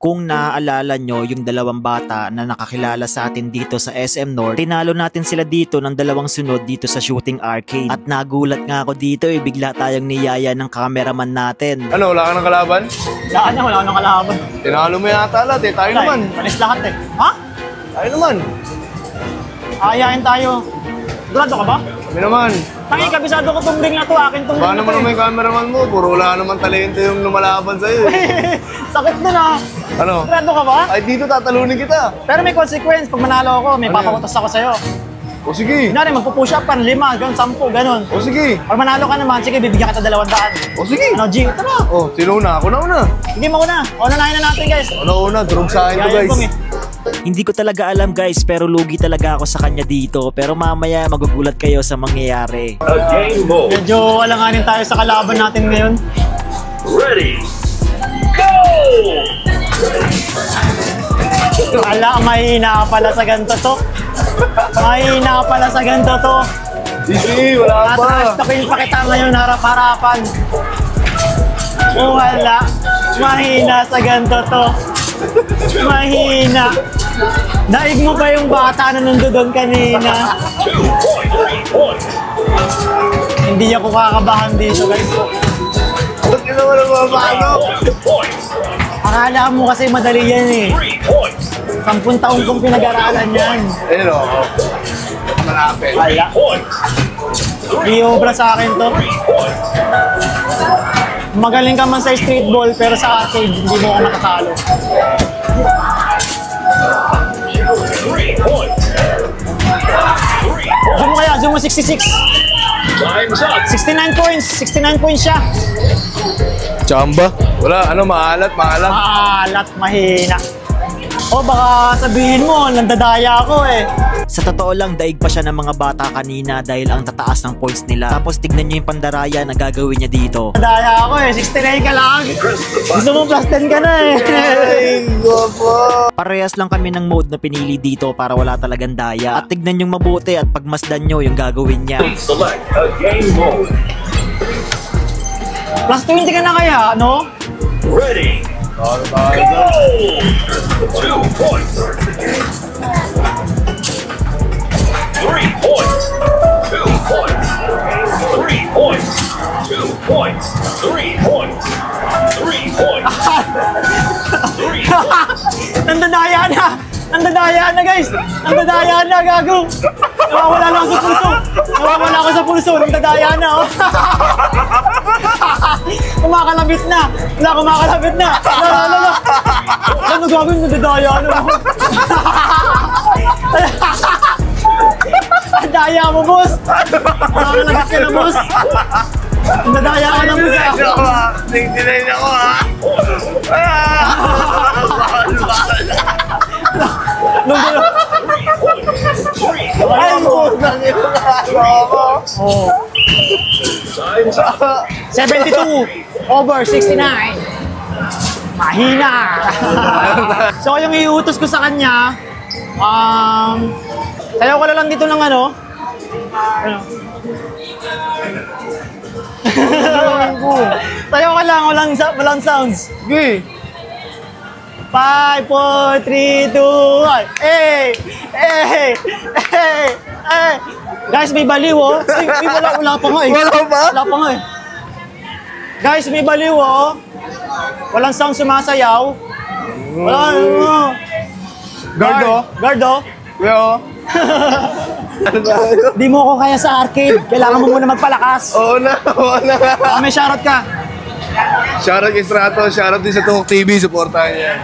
Kung naaalala nyo yung dalawang bata na nakakilala sa atin dito sa SM North, tinalo natin sila dito ng dalawang sunod dito sa shooting arcade. At nagulat nga ako dito bigla tayong niyaya ng cameraman natin. Ano, wala ka ng kalaban? Wala ka ng kalaban. Tinalo mo yata lahat tayo naman. Panis lahat Ha? Tayo naman. Ayain tayo. Grado ka ba? Kami naman. Tangi, kabisado ko tong ring na to, akin tong ring Baka na to. naman yung cameraman mo, puro wala naman talento yung lumalaban sa'yo Sakit nun Ano? Grado ka ba? Ay, dito tatalunin kita. Pero may consequence, pag manalo ako, may papakutos ako sa'yo. O sige. Kunwari, magpupush up ka, 5, hanggang 10, ganun. O sige. Pag manalo ka naman, sige, bibigyan kita 200. O sige. Ano, G? Tara. O, sino una? Ako na una. Hindi mo una. Unahin na natin, guys. Ano una? Drug sa akin to, guys. Hindi ko talaga alam guys, pero lugi talaga ako sa kanya dito. Pero mamaya magugulat kayo sa mangyayari. Medyo alanganin tayo sa kalaban natin ngayon. Ready, go! Ala, mahina pala sa ganito to. Mahina pala sa ganito to. Sige, wala pa. Tatrash-takin pa kita ngayon harap-harapan. Wala. Mahina sa ganito to. Mahina. Daig mo ba yung bata na nandoon kanina? 2 points. Hindi ako kakabahan dito, guys. Ba't ka naman ang mapasok? 2 points. Akala mo kasi madali yan 3 points. 10 taong kong pinag-aralan yan. Ayun o. Malapit. Wala. Points. Hindi obra sa akin to. 3 points. Magaling ka man sa street ball, pero sa arcade, hindi mo ako nakatalo. 3 points. 3 Zoom mo kaya, zoom mo 66. Time's up. 69 points, 69 points siya. Chamba? Wala, ano, maalat. Maalat, mahina. O baka sabihin mo, nandadaya ako Sa totoo lang, daig pa siya ng mga bata kanina dahil ang tataas ng points nila. Tapos tignan nyo yung pandaraya na gagawin niya dito. Nandadaya ako 69 ka lang. Gusto mo plus 10 ka na Ay, gopo. Parehas lang kami ng mode na pinili dito para wala talagang daya. At tignan yung mabuti at pagmasdan nyo yung gagawin niya. Please select a game mode. Plus 20 ka na kaya, no? Ready, go! 2 points. 3 points. 2 points. 3 points. 2 points. 3 points. 3 points. 3 points. Nandadaya na! Nandadaya na, guys! Nandadaya na, gago! Nawawala na ako sa pulso! Nawawala ako sa pulso! Nandadaya na, oh! Kumakalabit na! Wala, kumakalabit na! Wala! Ano gagawin? Nandadaya na, oh! Daya mo, boss! Kumakalabit ka na, boss! Nandadaya ka na, boss! Tingnan ako, ha? Ay, putang ina ako. Oh. Time's up. 72 over 69. Mahina. So yung iutos ko sa kanya, sayaw ko na lang dito ng ano. Sayaw ka lang, walang sounds. Sige. 5, 4, 3, 2, 1. Hey! Hey! Hey! Hey! Guys, may baliw, oh. Ay, wala pa nga, eh. Wala pa? Wala pa nga, eh. Guys, may baliw, oh. Walang sound sumasayaw. Wala, Gardo? Gardo? Yo. Di mo ako kaya sa arcade. Kailangan mo muna magpalakas. Oo na. May shoutout ka. Shoutout kay Strato, shoutout din sa Tuhok TV, supportahan niya.